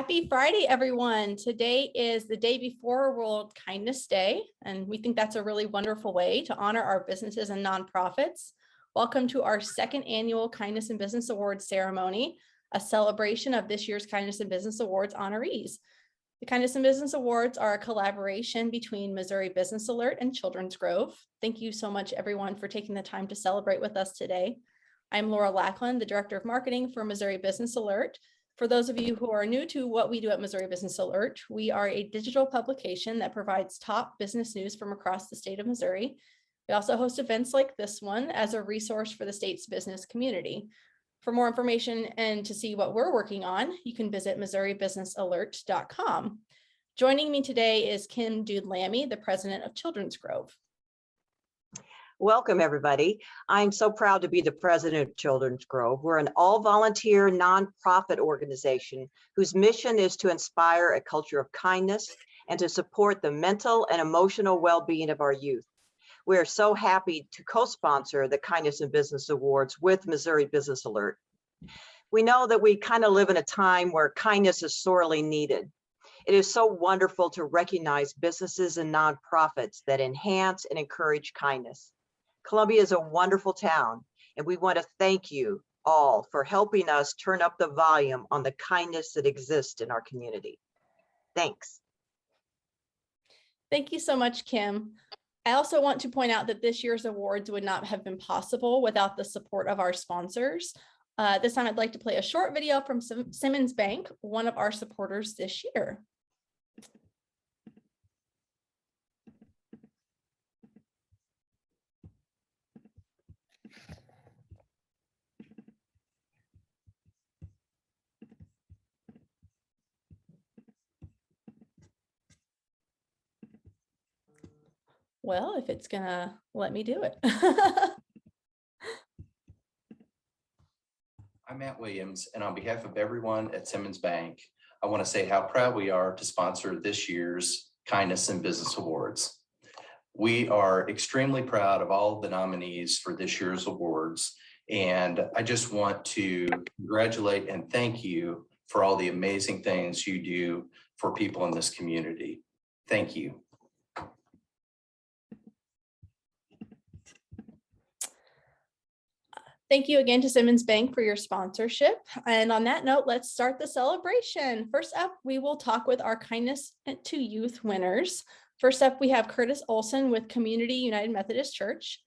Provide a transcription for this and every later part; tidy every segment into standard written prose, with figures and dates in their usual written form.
Happy Friday, everyone. Today is the day before World Kindness Day, and we think that's a really wonderful way to honor our businesses and nonprofits. Welcome to our second annual Kindness in Business Awards ceremony, a celebration of this year's Kindness in Business Awards honorees. The Kindness in Business Awards are a collaboration between Missouri Business Alert and Children's Grove. Thank you so much, everyone, for taking the time to celebrate with us today. I'm Laura Lackland, the Director of Marketing for Missouri Business Alert. For those of you who are new to what we do at Missouri Business Alert, we are a digital publication that provides top business news from across the state of Missouri. We also host events like this one as a resource for the state's business community. For more information and to see what we're working on, you can visit MissouriBusinessAlert.com. Joining me today is Kim Dudelammy, the president of Children's Grove. Welcome, everybody. I'm so proud to be the president of Children's Grove. We're an all-volunteer nonprofit organization whose mission is to inspire a culture of kindness and to support the mental and emotional well-being of our youth. We are so happy to co-sponsor the Kindness in Business Awards with Missouri Business Alert. We know that we kind of live in a time where kindness is sorely needed. It is so wonderful to recognize businesses and nonprofits that enhance and encourage kindness. Colombia is a wonderful town, and we want to thank you all for helping us turn up the volume on the kindness that exists in our community. Thanks. Thank you so much, Kim. I also want to point out that this year's awards would not have been possible without the support of our sponsors. This time I'd like to play a short video from Simmons Bank, one of our supporters this year. Well, if it's gonna let me do it. I'm Matt Williams, and on behalf of everyone at Simmons Bank, I want to say how proud we are to sponsor this year's Kindness in Business Awards. We are extremely proud of all the nominees for this year's awards, and I just want to congratulate and thank you for all the amazing things you do for people in this community. Thank you. Thank you again to Simmons Bank for your sponsorship. And on that note, let's start the celebration. First up, we will talk with our Kindness to Youth winners. First up, we have Curtis Olsen with Community United Methodist Church.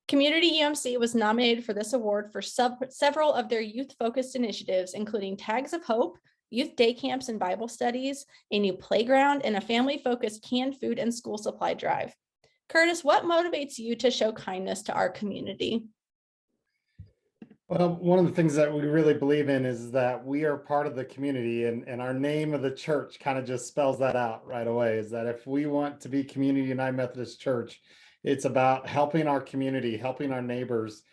Community UMC was nominated for this award for several of their youth-focused initiatives, including Tags of Hope, youth day camps and Bible studies, a new playground, and a family-focused canned food and school supply drive. Curtis, what motivates you to show kindness to our community? Well, one of the things that we really believe in is that we are part of the community, and our name of the church kind of just spells that out right away, is that if we want to be Community United Methodist Church, it's about helping our community, helping our neighbors,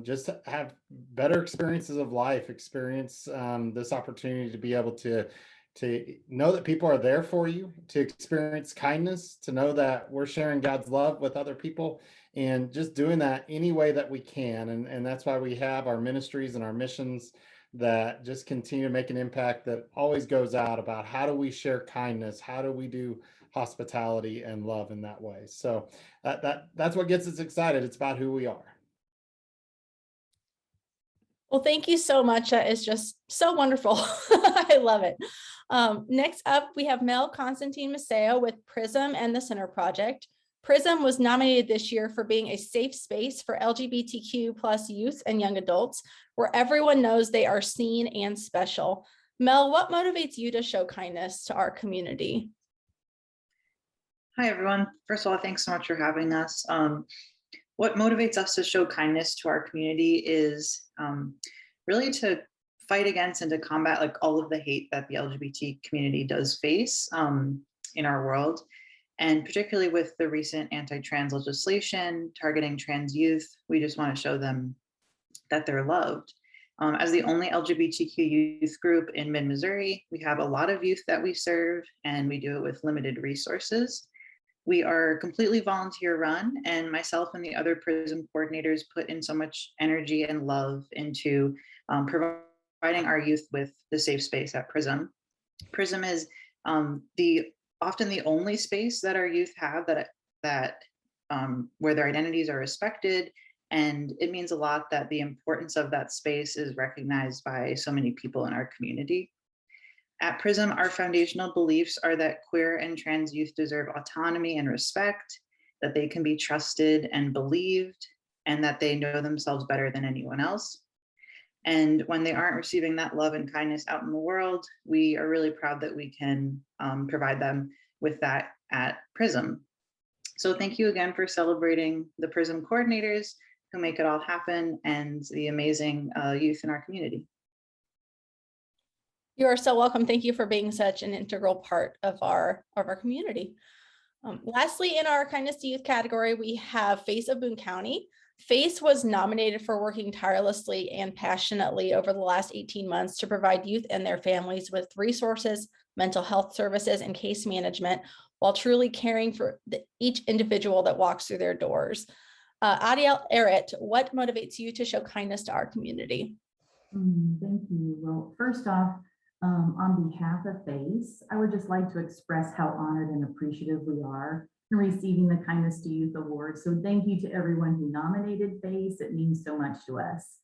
just to have better experiences of life, experience this opportunity to be able to know that people are there for you, to experience kindness, to know that we're sharing God's love with other people, and just doing that any way that we can. And that's why we have our ministries and our missions that just continue to make an impact that always goes out about how do we share kindness, how do we do hospitality and love in that way. So that's what gets us excited. It's about who we are. Well, thank you so much. It's just so wonderful. I love it. Next up, we have Mel Constantine Masayo with Prism and the Center Project. Prism was nominated this year for being a safe space for LGBTQ plus youth and young adults, where everyone knows they are seen and special. Mel, what motivates you to show kindness to our community? Hi, everyone. First of all, thanks so much for having us. What motivates us to show kindness to our community is really to fight against and to combat like all of the hate that the LGBT community does face in our world. And particularly with the recent anti-trans legislation targeting trans youth, we just want to show them that they're loved. As the only LGBTQ youth group in mid-Missouri, we have a lot of youth that we serve, and we do it with limited resources. We are completely volunteer run, and myself and the other Prism coordinators put in so much energy and love into providing our youth with the safe space at Prism. Prism is often the only space that our youth have that where their identities are respected. And it means a lot that the importance of that space is recognized by so many people in our community. At Prism, our foundational beliefs are that queer and trans youth deserve autonomy and respect, that they can be trusted and believed, and that they know themselves better than anyone else. And when they aren't receiving that love and kindness out in the world, we are really proud that we can provide them with that at Prism. So thank you again for celebrating the Prism coordinators who make it all happen and the amazing youth in our community. You are so welcome. Thank you for being such an integral part of our community. Lastly, in our Kindness to Youth category, we have Face of Boone County. Face was nominated for working tirelessly and passionately over the last 18 months to provide youth and their families with resources, mental health services, and case management while truly caring for each individual that walks through their doors. Adiel Erit, what motivates you to show kindness to our community? Thank you. Well, first off, on behalf of FACE, I would just like to express how honored and appreciative we are in receiving the Kindness to Youth Award. So thank you to everyone who nominated FACE. It means so much to us.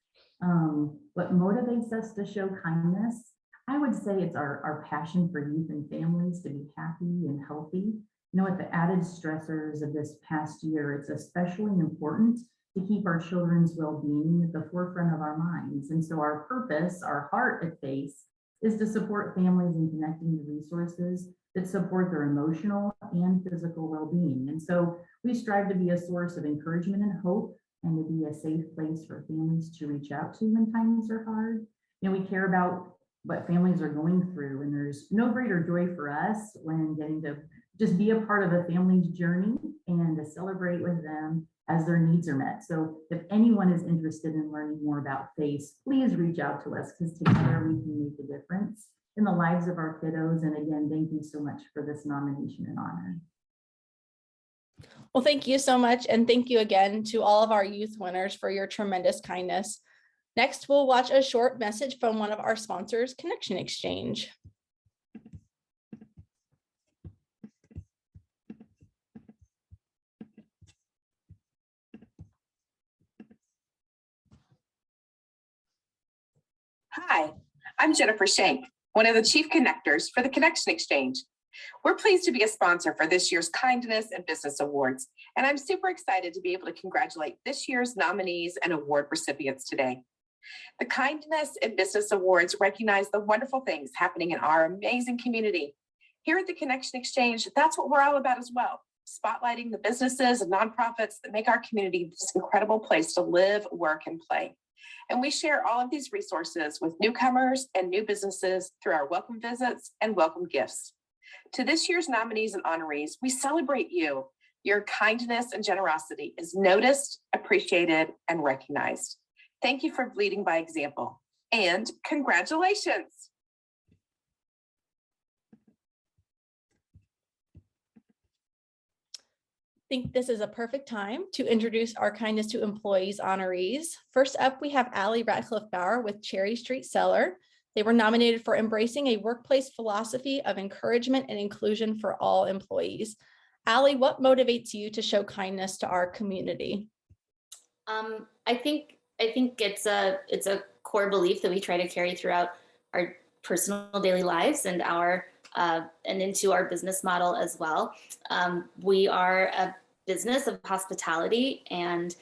What motivates us to show kindness? I would say it's our passion for youth and families to be happy and healthy. You know, with the added stressors of this past year, it's especially important to keep our children's well-being at the forefront of our minds. And so our purpose, our heart at FACE, is to support families in connecting the resources that support their emotional and physical well-being. And so we strive to be a source of encouragement and hope, and to be a safe place for families to reach out to when times are hard. You know, we care about what families are going through, and there's no greater joy for us when getting to just be a part of a family's journey and to celebrate with them as their needs are met. So if anyone is interested in learning more about FACE, please reach out to us, because together we can make a difference in the lives of our kiddos. And again, thank you so much for this nomination and honor. Well, thank you so much. And thank you again to all of our youth winners for your tremendous kindness. Next, we'll watch a short message from one of our sponsors, Connection Exchange. Hi, I'm Jennifer Shank, one of the chief connectors for the Connection Exchange. We're pleased to be a sponsor for this year's Kindness and Business Awards, and I'm super excited to be able to congratulate this year's nominees and award recipients today. The Kindness and Business Awards recognize the wonderful things happening in our amazing community. Here at the Connection Exchange, that's what we're all about as well, spotlighting the businesses and nonprofits that make our community this incredible place to live, work, and play. And we share all of these resources with newcomers and new businesses through our welcome visits and welcome gifts. To this year's nominees and honorees, we celebrate you. Your kindness and generosity is noticed, appreciated, and recognized. Thank you for leading by example, and congratulations. I think this is a perfect time to introduce our Kindness to Employees honorees. First up, we have Radcliffe Bauer with Cherry Street Cellar. They were nominated for embracing a workplace philosophy of encouragement and inclusion for all employees. Allie, what motivates you to show kindness to our community? I think it's a core belief that we try to carry throughout our personal daily lives and into our business model as well. We are a business of hospitality, and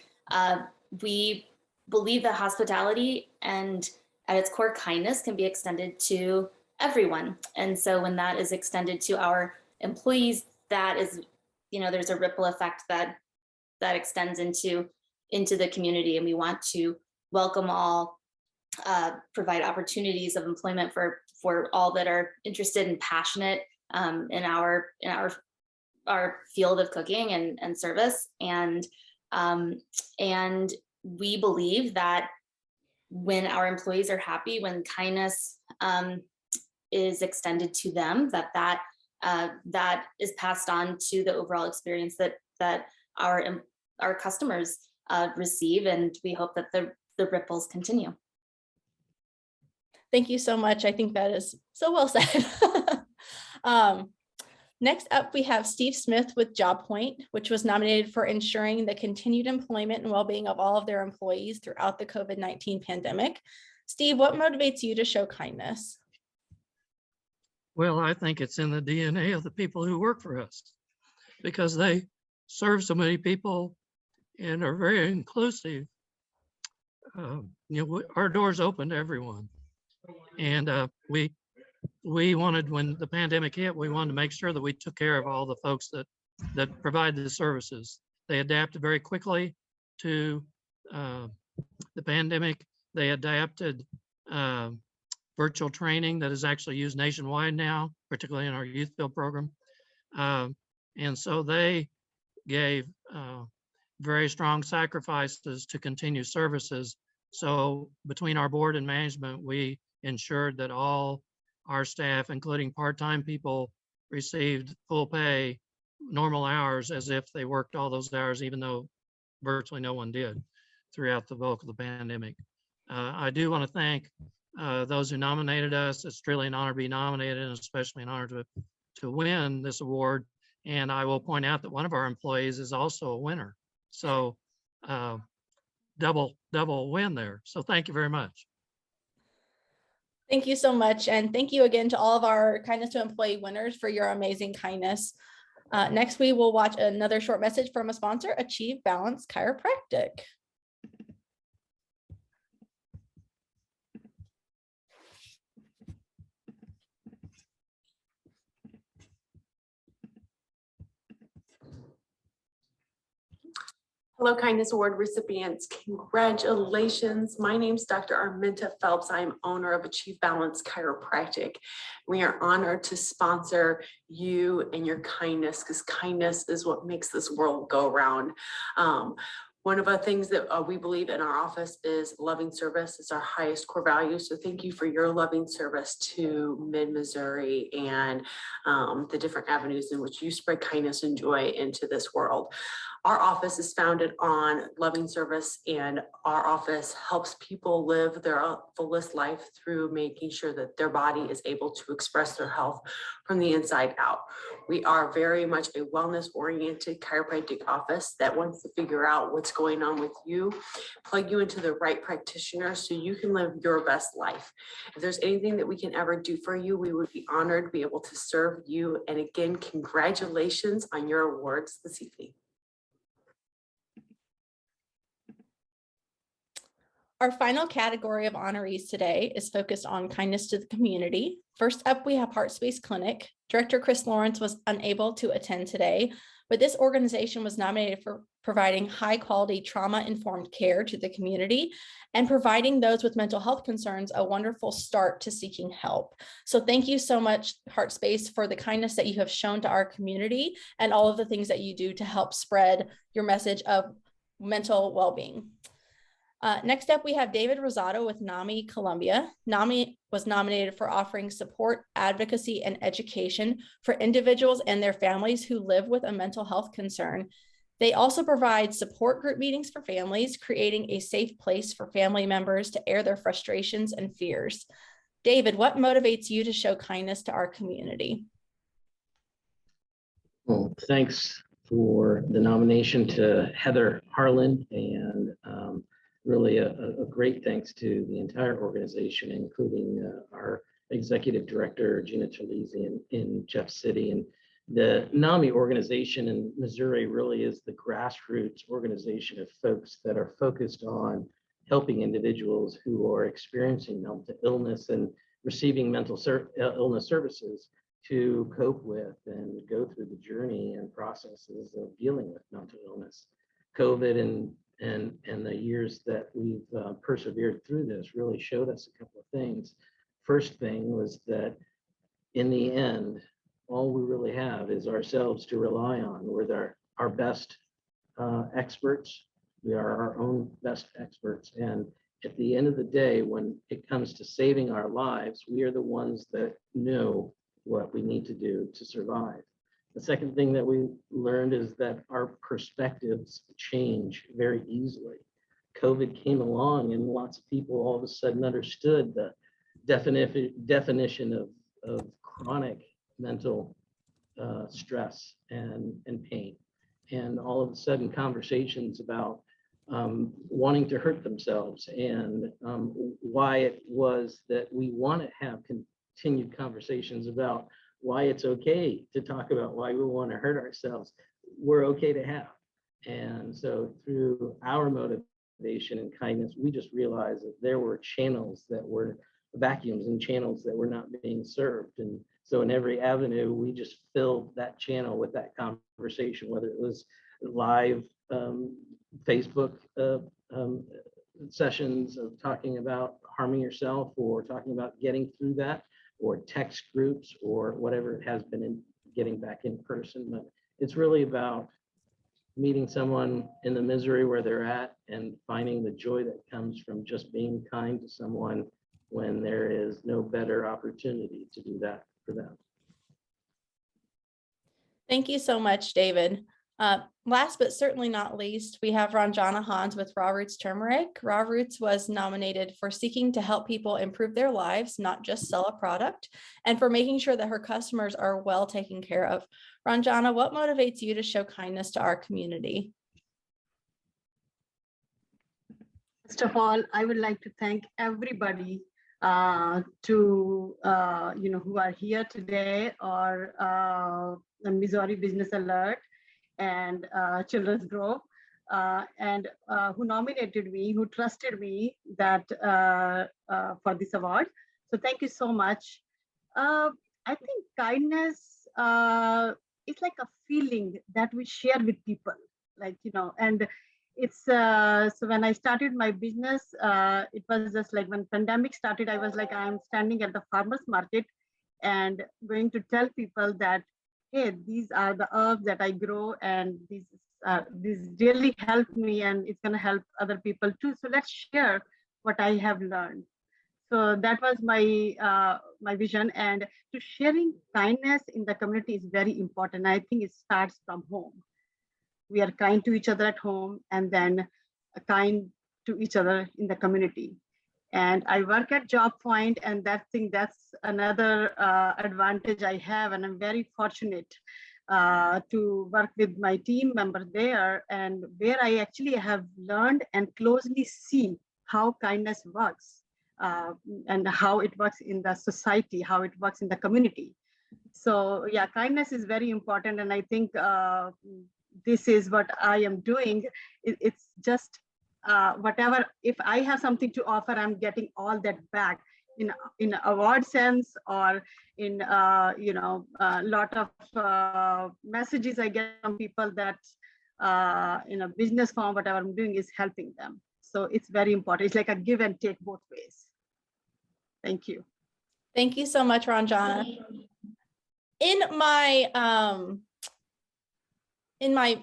we believe that hospitality and at its core kindness can be extended to everyone. And so when that is extended to our employees, that is, there's a ripple effect that extends into the community, and we want to welcome all, provide opportunities of employment for all that are interested and passionate in our field of cooking and service. And we believe that when our employees are happy, when kindness is extended to them, that is passed on to the overall experience that our customers receive, and we hope that the ripples continue. Thank you so much. I think that is so well said. Next up, we have Steve Smith with JobPoint, which was nominated for ensuring the continued employment and well-being of all of their employees throughout the COVID-19 pandemic. Steve, what motivates you to show kindness? Well, I think it's in the DNA of the people who work for us because they serve so many people and are very inclusive. Our doors open to everyone. And we wanted, when the pandemic hit, we wanted to make sure that we took care of all the folks that provide the services. They adapted very quickly to the pandemic. They adapted virtual training that is actually used nationwide now, particularly in our youth build program. And so they gave very strong sacrifices to continue services. So between our board and management, we ensured that all our staff, including part-time people, received full pay, normal hours, as if they worked all those hours, even though virtually no one did throughout the bulk of the pandemic. I do want to thank those who nominated us. It's truly an honor to be nominated, and especially an honor to win this award. And I will point out that one of our employees is also a winner. So double win there. So thank you very much. Thank you so much. And thank you again to all of our Kindness to Employee winners for your amazing kindness. Next, we will watch another short message from a sponsor, Achieve Balance Chiropractic. Hello, Kindness Award recipients. Congratulations. My name is Dr. Arminta Phelps. I'm owner of Achieve Balance Chiropractic. We are honored to sponsor you and your kindness, because kindness is what makes this world go round. One of the things that we believe in our office is loving service. It's our highest core value. So thank you for your loving service to Mid-Missouri and the different avenues in which you spread kindness and joy into this world. Our office is founded on loving service, and our office helps people live their fullest life through making sure that their body is able to express their health from the inside out. We are very much a wellness-oriented chiropractic office that wants to figure out what's going on with you, plug you into the right practitioner so you can live your best life. If there's anything that we can ever do for you, we would be honored to be able to serve you. And again, congratulations on your awards this evening. Our final category of honorees today is focused on kindness to the community. First up, we have HeartSpace Clinic. Director Chris Lawrence was unable to attend today, but this organization was nominated for providing high quality trauma-informed care to the community and providing those with mental health concerns a wonderful start to seeking help. So thank you so much, HeartSpace, for the kindness that you have shown to our community and all of the things that you do to help spread your message of mental well-being. Next up, we have David Rosado with Nami, Colombia. Nami was nominated for offering support, advocacy, and education for individuals and their families who live with a mental health concern. They also provide support group meetings for families, creating a safe place for family members to air their frustrations and fears. David, what motivates you to show kindness to our community? Well, thanks for the nomination to Heather Harlan, and really a great thanks to the entire organization, including our executive director, Gina Terlizzi in Jeff City. And the NAMI organization in Missouri really is the grassroots organization of folks that are focused on helping individuals who are experiencing mental illness and receiving mental illness services to cope with and go through the journey and processes of dealing with mental illness. COVID and the years that we've persevered through this really showed us a couple of things. First thing was that in the end, all we really have is ourselves to rely on. We're our best experts. We are our own best experts. And at the end of the day, when it comes to saving our lives, we are the ones that know what we need to do to survive. The second thing that we learned is that our perspectives change very easily. COVID came along and lots of people all of a sudden understood definition of chronic mental stress and pain. And all of a sudden conversations about wanting to hurt themselves and why it was that we want to have continued conversations about why it's okay to talk about why we want to hurt ourselves. We're okay to have. And so through our motivation and kindness, we just realized that there were channels that were vacuums and channels that were not being served. And so in every avenue, we just filled that channel with that conversation, whether it was live Facebook sessions of talking about harming yourself or talking about getting through that, or text groups or whatever it has been in getting back in person. But it's really about meeting someone in the misery where they're at and finding the joy that comes from just being kind to someone when there is no better opportunity to do that for them. Thank you so much, David. Last but certainly not least, we have Ronjana Hans with Raw Roots Turmeric. Raw Roots was nominated for seeking to help people improve their lives, not just sell a product, and for making sure that her customers are well taken care of. Ronjana, what motivates you to show kindness to our community? First of all, I would like to thank everybody who are here today, or the Missouri Business Alert and Children's Grove, and who nominated me, who trusted me that for this award. So thank you so much. I think kindness is like a feeling that we share with people, and it's so when I started my business, it was just like when pandemic started, I was like, I'm standing at the farmer's market and going to tell people that, hey, these are the herbs that I grow, and these really helped me, and it's going to help other people too. So let's share what I have learned. So that was my my vision, and to sharing kindness in the community is very important. I think it starts from home. We are kind to each other at home, and then kind to each other in the community. And I work at Job Point, and that's another advantage I have, and I'm very fortunate to work with my team members there, and where I actually have learned and closely see how kindness works, and how it works in the society, how it works in the community. So yeah, kindness is very important, and I think this is what I am doing. It's just whatever, if I have something to offer, I'm getting all that back in award sense, or in a lot of messages I get from people that in a business form, whatever I'm doing is helping them. So it's very important. It's like a give and take both ways. Thank you. Thank you so much, Ronjana. In my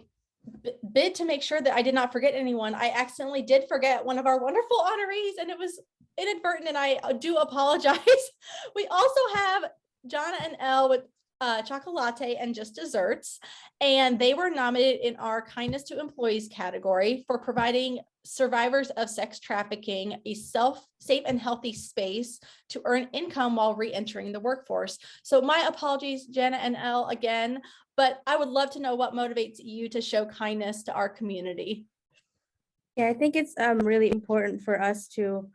bid to make sure that I did not forget anyone, I accidentally did forget one of our wonderful honorees, and it was inadvertent, and I do apologize. We also have Jonna and Elle with Tsokolate and Just Desserts, and they were nominated in our Kindness to Employees category for providing survivors of sex trafficking a safe and healthy space to earn income while re-entering the workforce. So my apologies, Jenna and Elle, again, but I would love to know what motivates you to show kindness to our community. Yeah, I think it's really important for us to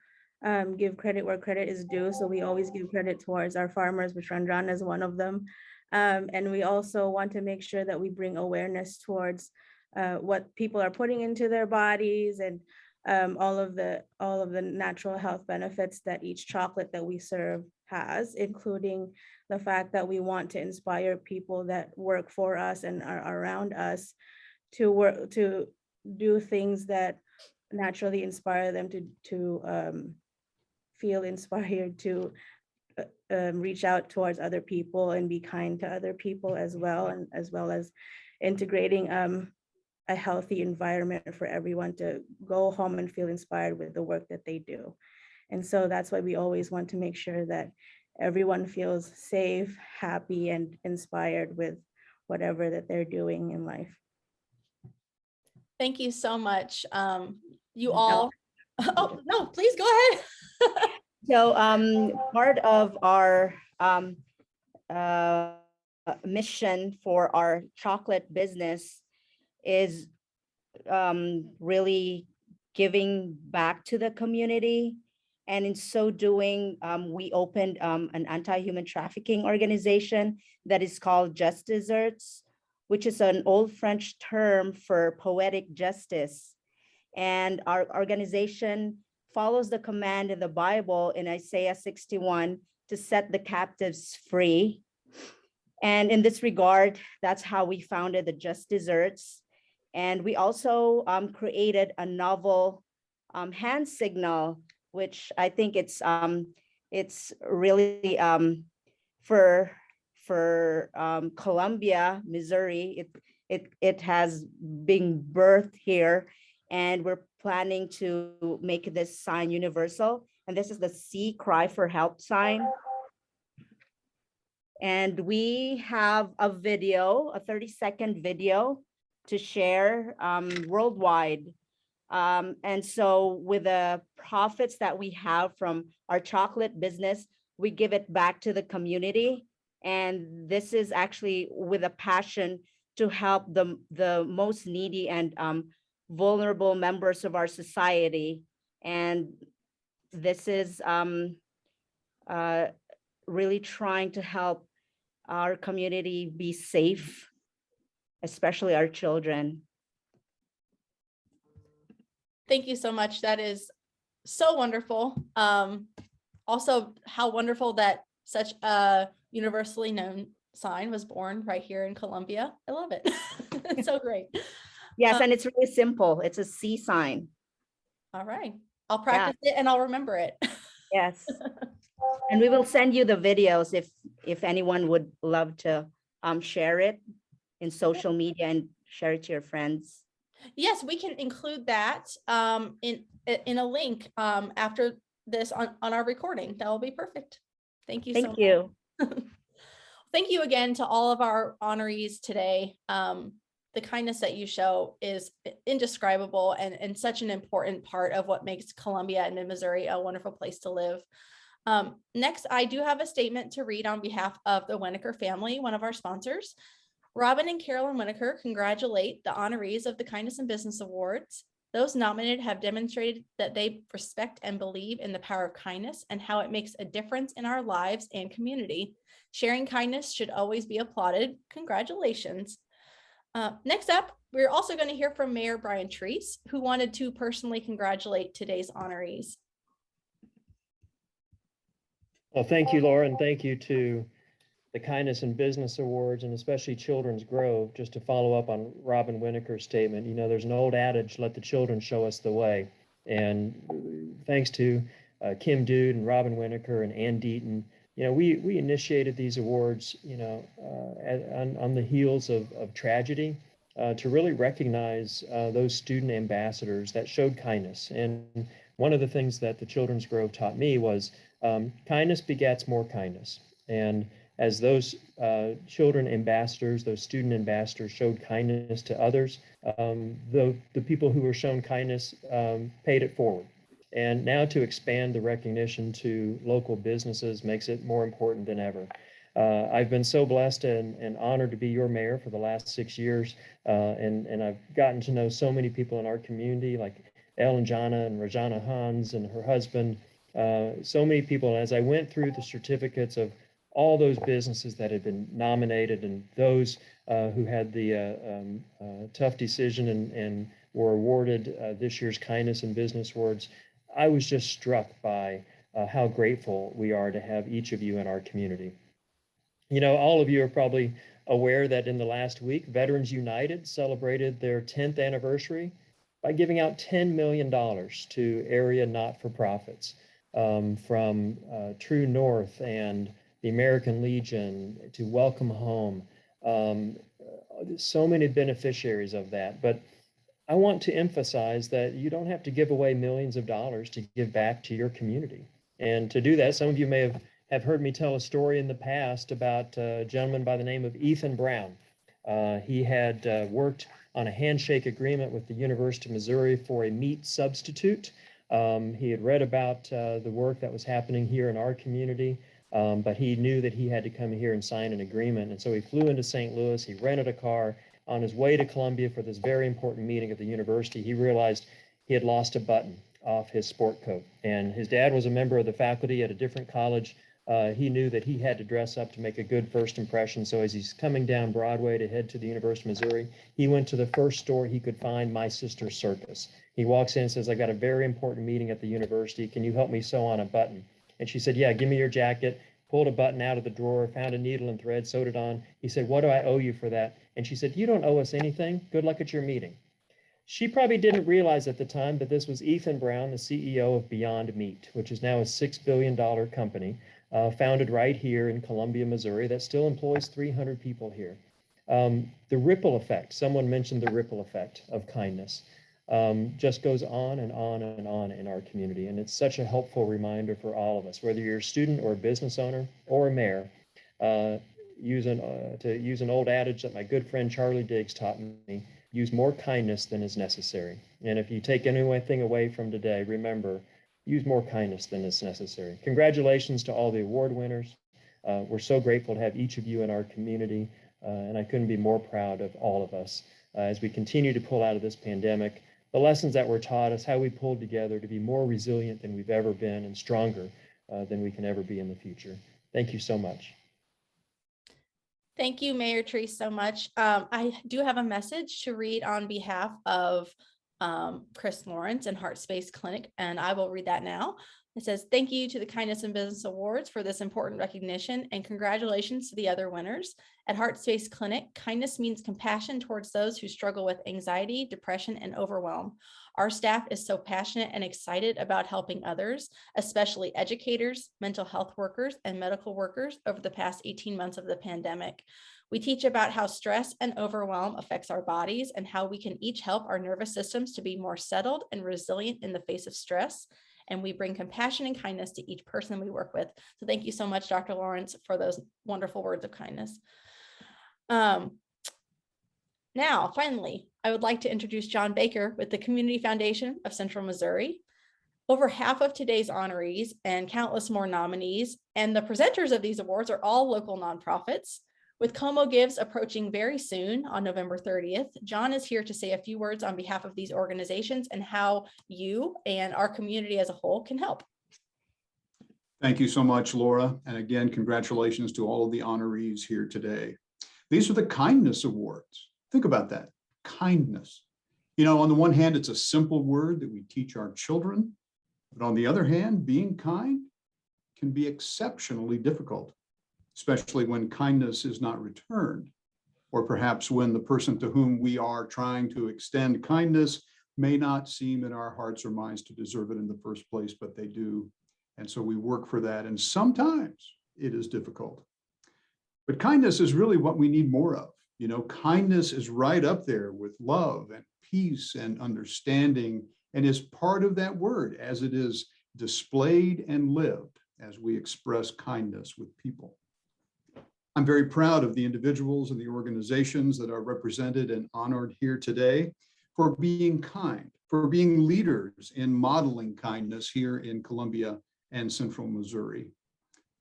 give credit where credit is due. So we always give credit towards our farmers, which Ronjana is one of them. And we also want to make sure that we bring awareness towards what people are putting into their bodies, and all of the natural health benefits that each chocolate that we serve has, including the fact that we want to inspire people that work for us and are around us to do things that naturally inspire them to feel inspired to reach out towards other people and be kind to other people as well, and as well as integrating a healthy environment for everyone to go home and feel inspired with the work that they do. And so that's why we always want to make sure that everyone feels safe, happy, and inspired with whatever that they're doing in life. Thank you so much. You all, oh no, please go ahead. So part of our mission for our chocolate business is really giving back to the community. And in so doing, we opened an anti-human trafficking organization that is called Juste, which is an old French term for poetic justice. And our organization follows the command in the Bible in Isaiah 61 to set the captives free. And in this regard, that's how we founded the Juste. And we also created a novel hand signal, which I think it's really for Colombia, Missouri. It has been birthed here, and we're planning to make this sign universal. And this is the C, cry for help sign. And we have a video, a 30-second video to share worldwide. And so with the profits that we have from our chocolate business, we give it back to the community. And this is actually with a passion to help the most needy and vulnerable members of our society. And this is really trying to help our community be safe, especially our children. Thank you so much. That is so wonderful. Also, how wonderful that such a universally known sign was born right here in Colombia. I love it. It's so great. Yes, and it's really simple. It's a C sign. All right. I'll practice it and I'll remember it. Yes. And we will send you the videos if anyone would love to share it in social media and share it to your friends. Yes, we can include that in a link after this on our recording. That will be perfect. Thank you so much. Thank you. Thank you again to all of our honorees today. The kindness that you show is indescribable and such an important part of what makes Columbia and Missouri a wonderful place to live. Next, I do have a statement to read on behalf of the Winokur family, one of our sponsors. Robin and Carolyn Winokur congratulate the honorees of the Kindness in Business Awards. Those nominated have demonstrated that they respect and believe in the power of kindness and how it makes a difference in our lives and community. Sharing kindness should always be applauded. Congratulations. Next up, we're also going to hear from Mayor Brian Treese, who wanted to personally congratulate today's honorees. Well, thank you, Laura, and thank you to the Kindness in Business Awards and especially Children's Grove. Just to follow up on Robin Winokur's statement, you know, there's an old adage, let the children show us the way. And thanks to Kim Dude and Robin Winokur and Ann Deaton, you know, we initiated these awards, you know, on the heels of tragedy to really recognize those student ambassadors that showed kindness. And one of the things that the Children's Grove taught me was kindness begets more kindness. And as those children ambassadors, those student ambassadors showed kindness to others, the people who were shown kindness paid it forward. And now to expand the recognition to local businesses makes it more important than ever. I've been so blessed and honored to be your mayor for the last 6 years. And I've gotten to know so many people in our community, like Ronjana and Rosado Hans and her husband, so many people. And as I went through the certificates of all those businesses that had been nominated and those who had the tough decision and were awarded this year's Kindness in Business Awards, I was just struck by how grateful we are to have each of you in our community. You know, all of you are probably aware that in the last week, Veterans United celebrated their 10th anniversary by giving out $10 million to area not-for-profits from True North and the American Legion to Welcome Home. So many beneficiaries of that. But I want to emphasize that you don't have to give away millions of dollars to give back to your community. And to do that, some of you may have heard me tell a story in the past about a gentleman by the name of Ethan Brown. He had worked on a handshake agreement with the University of Missouri for a meat substitute He had read about the work that was happening here in our community, but he knew that he had to come here and sign an agreement. And so he flew into St. Louis, he rented a car. On his way to Colombia for this very important meeting at the university, he realized he had lost a button off his sport coat. And his dad was a member of the faculty at a different college. He knew that he had to dress up to make a good first impression. So as he's coming down Broadway to head to the University of Missouri, he went to the first store he could find, My Sister's Circus. He walks in and says, I got a very important meeting at the university. Can you help me sew on a button? And she said, yeah, give me your jacket. Pulled a button out of the drawer, found a needle and thread, sewed it on. He said, what do I owe you for that? And she said, you don't owe us anything. Good luck at your meeting. She probably didn't realize at the time that this was Ethan Brown, the CEO of Beyond Meat, which is now a $6 billion company, founded right here in Columbia, Missouri, that still employs 300 people here. The ripple effect, someone mentioned the ripple effect of kindness, just goes on and on and on in our community. And it's such a helpful reminder for all of us, whether you're a student or a business owner or a mayor, to use an old adage that my good friend Charlie Diggs taught me, use more kindness than is necessary. And if you take anything away from today, remember, use more kindness than is necessary. Congratulations to all the award winners. We're so grateful to have each of you in our community, and I couldn't be more proud of all of us as we continue to pull out of this pandemic. The lessons that were taught us, how we pulled together to be more resilient than we've ever been and stronger than we can ever be in the future. Thank you so much. Thank you, Mayor Treese, so much. I do have a message to read on behalf of Chris Lawrence and HeartSpace Clinic, and I will read that now. It says, thank you to the Kindness in Business Awards for this important recognition, and congratulations to the other winners. At HeartSpace Clinic, kindness means compassion towards those who struggle with anxiety, depression, and overwhelm. Our staff is so passionate and excited about helping others, especially educators, mental health workers, and medical workers over the past 18 months of the pandemic. We teach about how stress and overwhelm affects our bodies and how we can each help our nervous systems to be more settled and resilient in the face of stress. And we bring compassion and kindness to each person we work with. So thank you so much, Dr. Lawrence, for those wonderful words of kindness. Now, finally, I would like to introduce John Baker with the Community Foundation of Central Missouri. Over half of today's honorees and countless more nominees and the presenters of these awards are all local nonprofits. With Como Gives approaching very soon on November 30th, John is here to say a few words on behalf of these organizations and how you and our community as a whole can help. Thank you so much, Laura. And again, congratulations to all of the honorees here today. These are the Kindness Awards. Think about that, kindness. You know, on the one hand, it's a simple word that we teach our children, but on the other hand, being kind can be exceptionally difficult, especially when kindness is not returned, or perhaps when the person to whom we are trying to extend kindness may not seem in our hearts or minds to deserve it in the first place, but they do. And so we work for that. And sometimes it is difficult. But kindness is really what we need more of. You know, kindness is right up there with love and peace and understanding, and is part of that word as it is displayed and lived as we express kindness with people. I'm very proud of the individuals and the organizations that are represented and honored here today for being kind, for being leaders in modeling kindness here in Columbia and Central Missouri.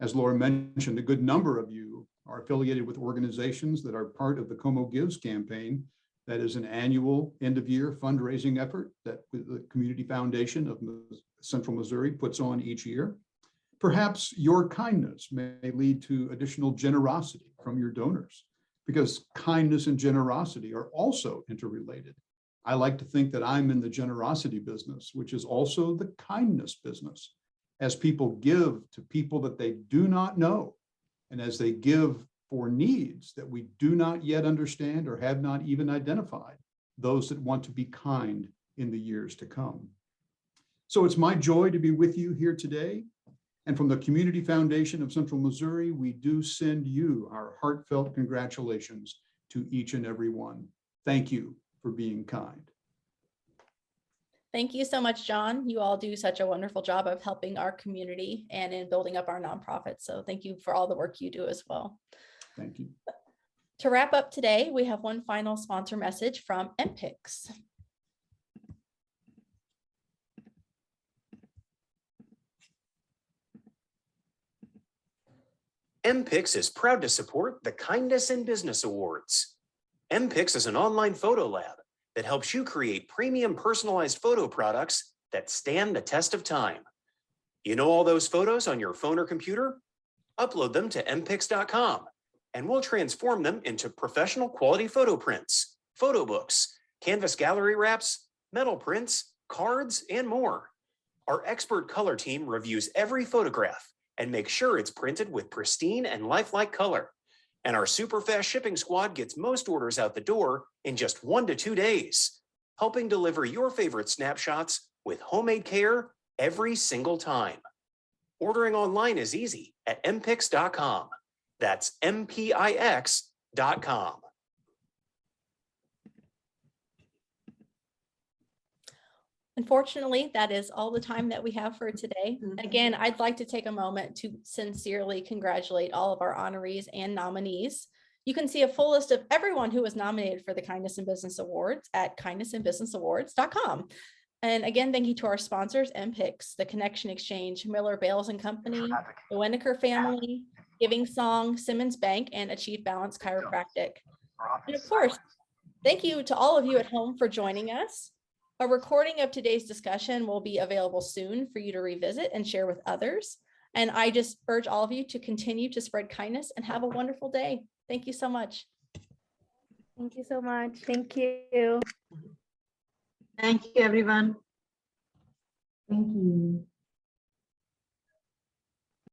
As Laura mentioned, a good number of you are affiliated with organizations that are part of the Como Gives campaign. That is an annual end-of-year fundraising effort that the Community Foundation of Central Missouri puts on each year. Perhaps your kindness may lead to additional generosity from your donors, because kindness and generosity are also interrelated. I like to think that I'm in the generosity business, which is also the kindness business, as people give to people that they do not know, and as they give for needs that we do not yet understand or have not even identified, those that want to be kind in the years to come. So it's my joy to be with you here today. And from the Community Foundation of Central Missouri, we do send you our heartfelt congratulations to each and every one. Thank you for being kind. Thank you so much, John. You all do such a wonderful job of helping our community and in building up our nonprofits. So thank you for all the work you do as well. Thank you. To wrap up today, we have one final sponsor message from MPICS. MPix is proud to support the Kindness in Business Awards. MPix is an online photo lab that helps you create premium personalized photo products that stand the test of time. You know all those photos on your phone or computer? Upload them to mpix.com and we'll transform them into professional quality photo prints, photo books, canvas gallery wraps, metal prints, cards, and more. Our expert color team reviews every photograph and makes sure it's printed with pristine and lifelike color. And our super fast shipping squad gets most orders out the door in just 1 to 2 days, helping deliver your favorite snapshots with homemade care every single time. Ordering online is easy at mpix.com. That's mpix.com. Unfortunately, that is all the time that we have for today. Again, I'd like to take a moment to sincerely congratulate all of our honorees and nominees. You can see a full list of everyone who was nominated for the Kindness in Business Awards at kindnessinbusinessawards.com. And again, thank you to our sponsors, MPix, the Connection Exchange, Miller Bales and Company, the Winokur family, Giving Song, Simmons Bank, and Achieve Balance Chiropractic. And of course, thank you to all of you at home for joining us. A recording of today's discussion will be available soon for you to revisit and share with others. And I just urge all of you to continue to spread kindness and have a wonderful day. Thank you so much. Thank you so much. Thank you. Thank you, everyone. Thank you.